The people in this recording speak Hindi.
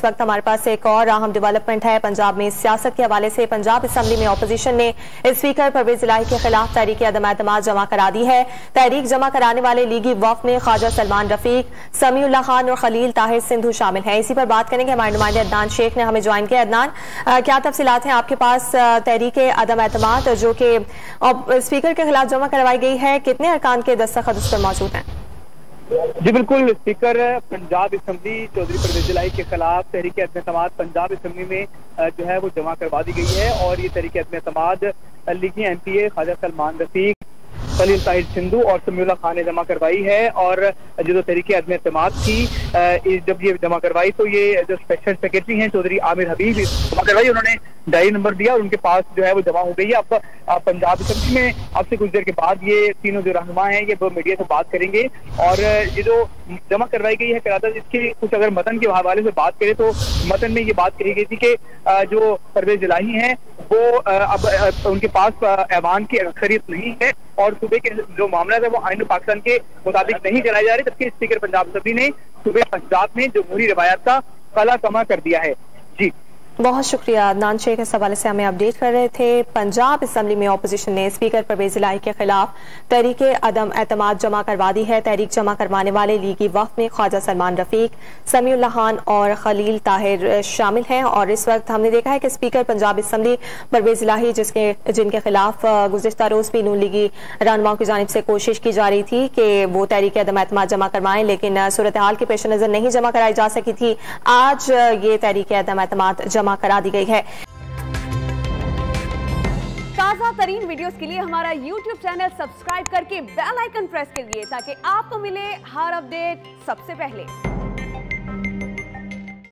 इस वक्त हमारे पास एक और अहम डेवलपमेंट है पंजाब में सियासत के हवाले से। पंजाब असम्बली में अपोजिशन ने स्पीकर परवेज इलाही के खिलाफ तहरीक अदम एतमाद जमा करा दी है। तहरीक जमा कराने वाले लीगी वफ़द में ख्वाजा सलमान रफीक, समीउल्लाह खान और खलील ताहिर सिंधु शामिल हैं। इसी पर बात करेंगे, हमारे नुमाइंदे अदनान शेख ने हमें ज्वाइन किया। अदनान, क्या तफसीलात हैं आपके पास तहरीक अदम एतमाद जो कि स्पीकर के खिलाफ जमा करवाई गई है, कितने अरकान के दस्तखत उस पर मौजूद हैं? जी बिल्कुल, स्पीकर पंजाब असम्बली चौधरी परवेज इलाही के खिलाफ तहरीक अदम एतमाद पंजाब असम्बली में जो है वो जमा करवा दी गई है। और ये तहरीक अदम एतमाद लीगी MPA ख्वाजा सलमान रफीक, खलील ताहिर सिंधु और समीउल्लाह खान ने जमा करवाई है। और जो तहरीक अदम एतमाद थी, जब ये जमा करवाई तो ये जो स्पेशल सेक्रेटरी हैं चौधरी आमिर हबीब जमा करवाई, उन्होंने डायरी नंबर दिया और उनके पास जो है वो जमा हो गई है। अब पंजाब असम्बली में अब से कुछ देर के बाद ये तीनों जो रहनुमा हैं ये मीडिया से बात करेंगे। और ये जो जमा करवाई गई है करारदाद, इसके कुछ अगर मतन के हवाले से बात करें तो मतन में ये बात कही गई थी कि जो परवेज इलाही हैं वो अब उनके पास ऐवान की अक्सरियत नहीं है और सूबे के जो मामला है वो आईन पाकिस्तान के मुताबिक नहीं चलाए जा रहे, जबकि स्पीकर पंजाब असम्बली ने सूबे पंजाब में जमहूरी रवायत का कला कमा कर दिया है। जी बहुत शुक्रिया। अदनान शेख इस हवाले से हमें अपडेट कर रहे थे। पंजाब असम्बली में अपोजिशन ने स्पीकर परवेज इलाही के खिलाफ तहरीक अदम एतमाद जमा करवा दी है। तहरीक जमा करवाने वाले लीगी वफ़द में ख्वाजा सलमान रफीक, समीउल्लाह खान और खलील ताहिर शामिल हैं। और इस वक्त हमने देखा है कि स्पीकर पंजाब असम्बली परवेज इलाही जिनके खिलाफ गुज़िश्ता रोज भी नून लीगी रहनुमाओं की जानिब से कोशिश की जा रही थी कि वो तहरीक अदम एतमाद जमा करवाएं, लेकिन सूरत हाल के पेश नजर नहीं जमा कराई जा सकी थी। आज ये तहरीक अदम एतमाद जमा करा दी गई है। ताज़ा तरीन वीडियोस के लिए हमारा YouTube चैनल सब्सक्राइब करके बेल आइकन प्रेस करिए ताकि आपको मिले हर अपडेट सबसे पहले।